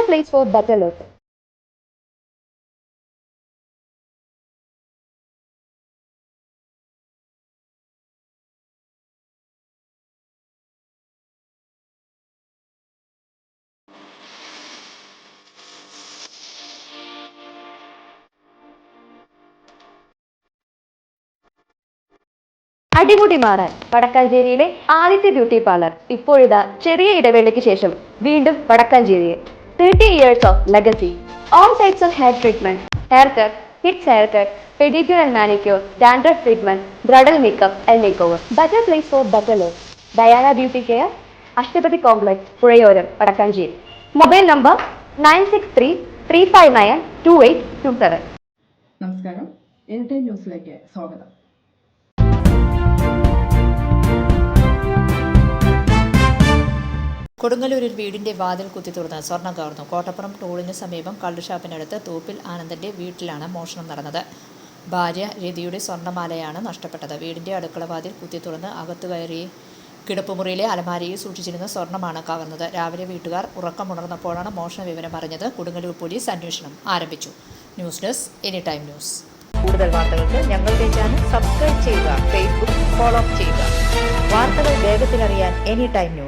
place for better look. അടിമുടി മാറാൻ വടക്കാഞ്ചേരിയിലെ ആദ്യത്തെ ബ്യൂട്ടി പാർലർ ഇപ്പോഴിതാ ചെറിയ ഇടവേളയ്ക്ക് ശേഷം വീണ്ടും വടക്കാഞ്ചേരിയിൽ 30 years of legacy. All types of hair treatment, haircut, kids haircut, pedicure and manicure, dandruff treatment, bridal makeup and makeover. Better place for better look. Diana Beauty Care, Ashtapati Complex, Purayoram, Vadakkanchery. Mobile number 9633592827. നമസ്കാരം, anytime ന്യൂസിലേക്ക് സ്വാഗതം. കൊടുങ്ങല്ലൂരിൽ വീടിന്റെ വാതിൽ കുത്തി തുറന്ന് സ്വർണം കവർന്നു. കോട്ടപ്പുറം ടോളിന് സമീപം കള്ളുഷാപ്പിനടുത്ത് തോപ്പിൽ ആനന്ദന്റെ വീട്ടിലാണ് മോഷണം നടന്നത്. ഭാര്യ രതിയുടെ സ്വർണ്ണമാലയാണ് നഷ്ടപ്പെട്ടത്. വീടിന്റെ അടുക്കള വാതിൽ കുത്തി തുറന്ന് അകത്തു കയറി കിടപ്പുമുറിയിലെ അലമാരയിൽ സൂക്ഷിച്ചിരുന്ന സ്വർണ്ണമാണ് കവർന്നത്. രാവിലെ വീട്ടുകാർ ഉറക്കമുണർന്നപ്പോഴാണ് മോഷണ വിവരം അറിഞ്ഞത്. കൊടുങ്ങല്ലൂർ പോലീസ് അന്വേഷണം ആരംഭിച്ചു. News desk anytime news. കൂടുതൽ വാർത്തകൾക്ക് ഞങ്ങളുടെ ചാനൽ സബ്സ്ക്രൈബ് ചെയ്യുക, ഫേസ്ബുക്ക് ഫോളോ ചെയ്യുക. വാർത്തകൾ വേഗത്തിലറിയാൻ എനിടൈം ന്യൂസ്.